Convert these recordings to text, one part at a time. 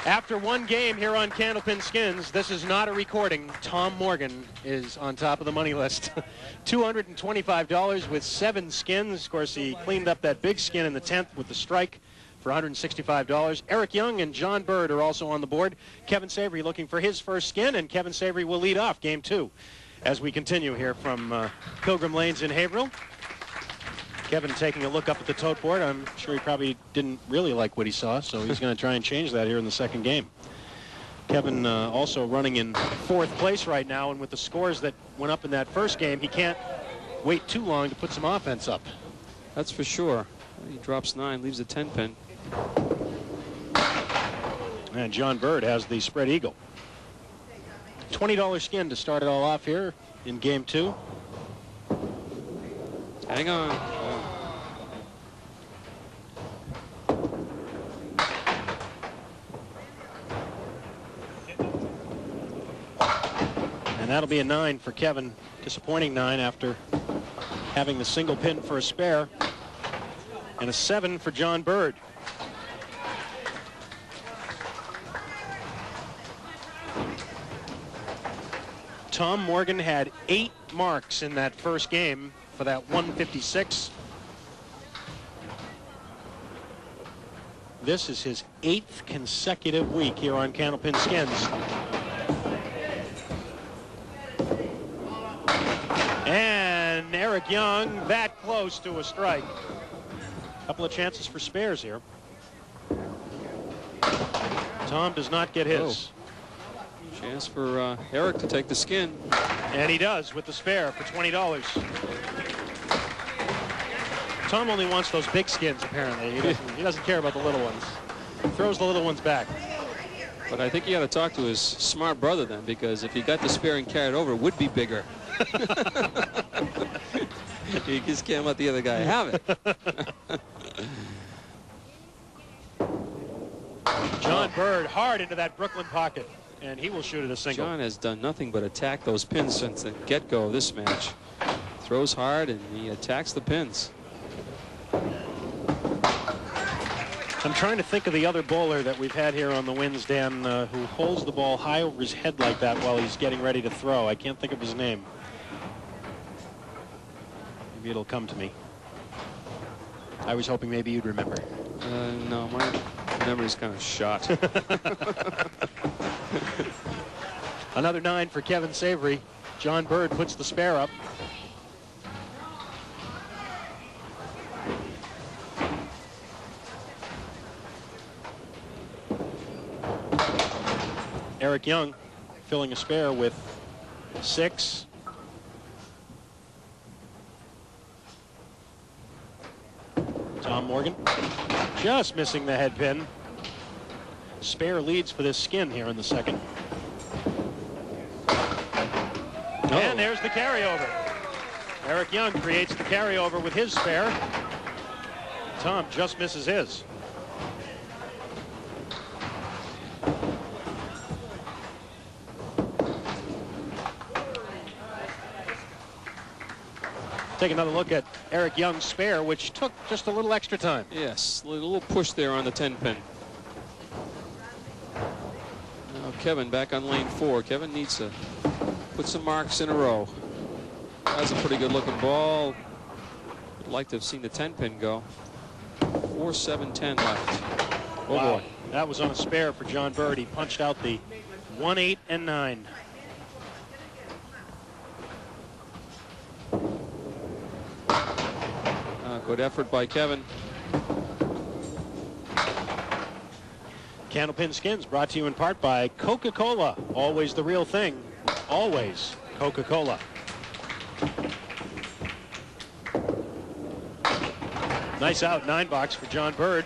After one game here on Candlepin Skins, this is not a recording. Tom Morgan is on top of the money list. $225 with 7 skins. Of course, he cleaned up that big skin in the 10th with the strike for $165. Eric Young and John Bird are also on the board. Kevin Savary looking for his first skin, and Kevin Savary will lead off game 2 as we continue here from Pilgrim Lanes in Haverhill. Kevin taking a look up at the tote board. I'm sure he probably didn't really like what he saw, so he's going to try and change that here in the second game. Kevin also running in 4th place right now, and with the scores that went up in that first game, he can't wait too long to put some offense up. That's for sure. He drops 9, leaves a 10 pin. And John Bird has the spread eagle. $20 skin to start it all off here in game 2. Hang on. And that'll be a 9 for Kevin. Disappointing 9 after having the single pin for a spare. And a 7 for John Bird. Tom Morgan had 8 marks in that first game for that 156. This is his 8th consecutive week here on Candlepin Skins. And Eric Young that close to a strike. Couple of chances for spares here. Tom does not get his. Chance for Eric to take the skin. And he does with the spare for $20. Tom only wants those big skins, apparently. He doesn't care about the little ones. He throws the little ones back. But I think he ought to talk to his smart brother then, because if he got the spare and carried over, it would be bigger. He just can't let the other guy have it. John Bird hard into that Brooklyn pocket, and he will shoot at a single. John has done nothing but attack those pins since the get-go of this match. Throws hard, and he attacks the pins. I'm trying to think of the other bowler that we've had here on the Winds, Dan, who holds the ball high over his head like that while he's getting ready to throw. I can't think of his name. Maybe it'll come to me. I was hoping maybe you'd remember. No, my memory's kind of shot. Another 9 for Kevin Savary. John Bird puts the spare up. Eric Young filling a spare with 6. Tom Morgan just missing the head pin. Spare leads for this skin here in the second. And there's the carryover. Eric Young creates the carryover with his spare. Tom just misses his. Take another look at Eric Young's spare, which took just a little extra time. Yes, a little push there on the 10 pin. Now Kevin back on lane 4. Kevin needs to put some marks in a row. That's a pretty good looking ball. Would like to have seen the 10 pin go. 4, 7, 10 left. Oh wow. Boy. That was on a spare for John Bird. He punched out the 1, 8, and 9. Good effort by Kevin. Candlepin Skins brought to you in part by Coca-Cola. Always the real thing. Always Coca-Cola. Nice out 9 box for John Bird.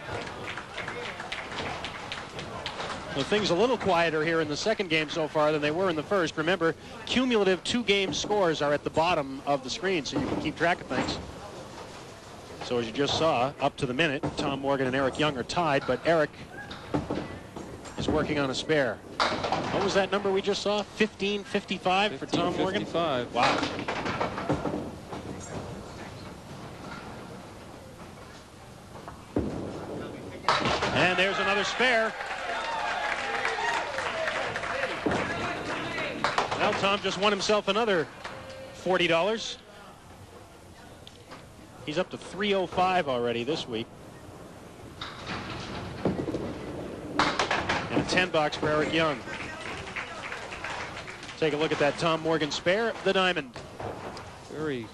Well, things a little quieter here in the second game so far than they were in the first. Remember, cumulative 2-game scores are at the bottom of the screen, so you can keep track of things. So as you just saw, up to the minute, Tom Morgan and Eric Young are tied, but Eric is working on a spare. What was that number we just saw? 15.55 for Tom Morgan? 15.55. Wow. And there's another spare. Well, Tom just won himself another $40. He's up to 305 already this week. And a 10 box for Eric Young. Take a look at that Tom Morgan spare, the diamond. Very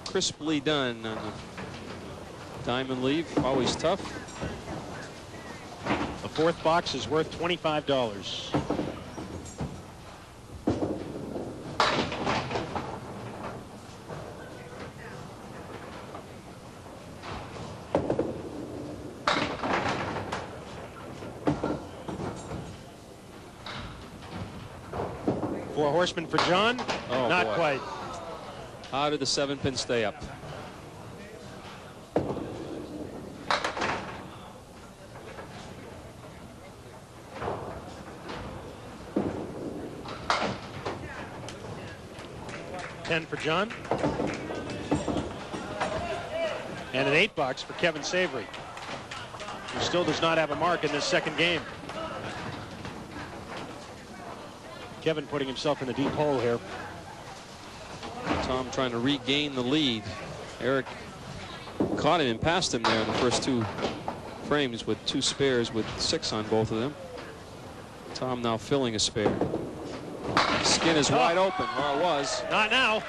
crisply done on the diamond leave, always tough. The fourth box is worth $25. Four horsemen for John. Oh, not boy. quite. How did the 7-pin stay up? $10 for John. And an 8 box for Kevin Savary, who still does not have a mark in this second game. Kevin putting himself in a deep hole here. Tom trying to regain the lead. Eric caught him and passed him there in the first two frames with 2 spares with 6 on both of them. Tom now filling a spare. Skin is wide open, or it was. Not now.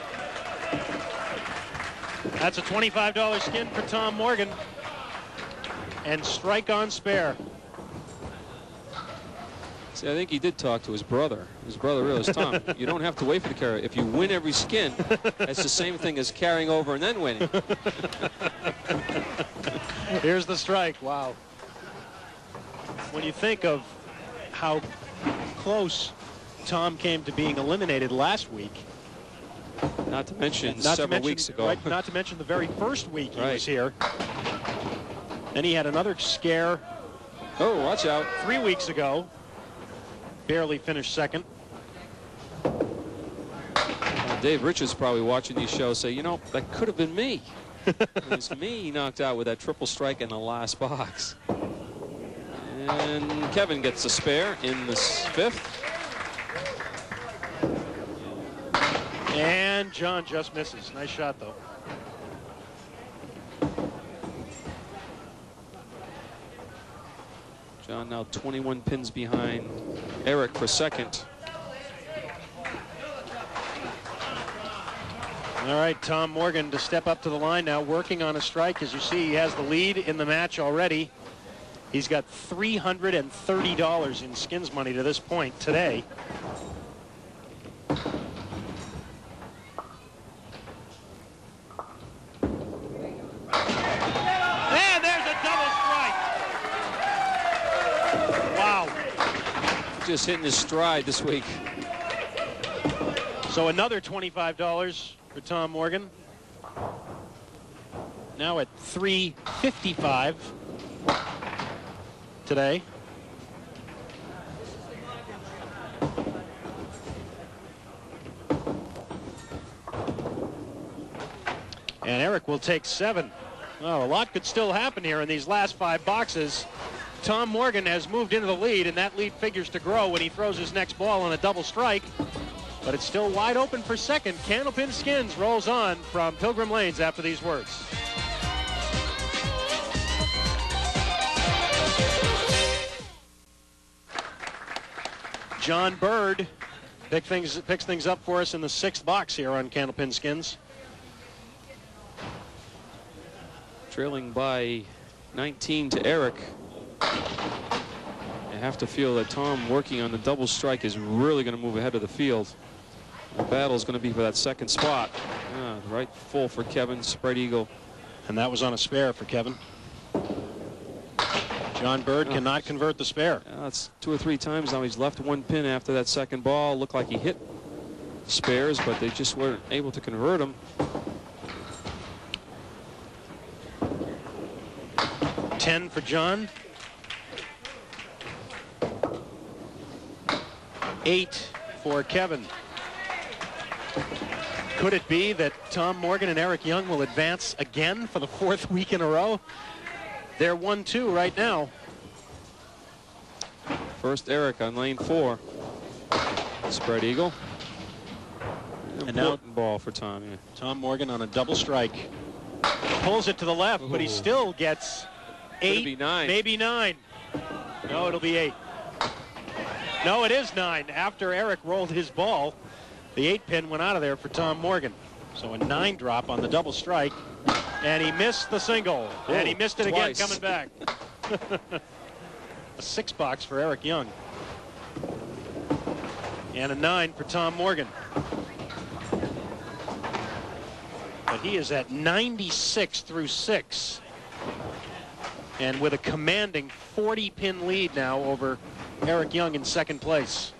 That's a $25 skin for Tom Morgan. And strike on spare. See, I think he did talk to his brother. His brother realized, Tom, you don't have to wait for the carry. If you win every skin, that's the same thing as carrying over and then winning. Here's the strike. Wow. When you think of how close Tom came to being eliminated last week. Not to mention several weeks ago. Right, not to mention the very first week he Right. was here. Then he had another scare. Oh, watch out. 3 weeks ago. Barely finished second. Dave Richards probably watching these shows say, you know, that could have been me. It was me he knocked out with that triple strike in the last box. And Kevin gets a spare in the 5th. And John just misses. Nice shot, though. John now 21 pins behind Eric for second. All right, Tom Morgan to step up to the line now, working on a strike. As you see, he has the lead in the match already. He's got $330 in skins money to this point today. And there's a double strike. Wow. Just hitting his stride this week. So another $25 for Tom Morgan. Now at $355 today. And Eric will take 7. Well, a lot could still happen here in these last 5 boxes. Tom Morgan has moved into the lead, and that lead figures to grow when he throws his next ball on a double strike. But it's still wide open for second. Candlepin Skins rolls on from Pilgrim Lanes after these words. John Bird picks things up for us in the 6th box here on Candlepin Skins. Trailing by 19 to Eric. You have to feel that Tom working on the double strike is really going to move ahead of the field. The battle is going to be for that second spot. Right full for Kevin, spread eagle. And that was on a spare for Kevin. John Bird cannot convert the spare. That's 2 or 3 times now he's left 1 pin after that second ball. Looked like he hit spares, but they just weren't able to convert them. 10 for John. 8 for Kevin. Could it be that Tom Morgan and Eric Young will advance again for the 4th week in a row? They're 1-2 right now. First Eric on lane 4. Spread eagle. Important ball for Tom. Yeah. Tom Morgan on a double strike. Pulls it to the left, but he still gets 8, be 9. maybe 9. No, it'll be 8. No, it is 9. After Eric rolled his ball, the 8-pin went out of there for Tom Morgan. So a 9 drop on the double strike, and he missed the single, and he missed it twice. again coming back. A 6-box for Eric Young, and a 9 for Tom Morgan. But he is at 96 through 6, and with a commanding 40-pin lead now over Eric Young in second place.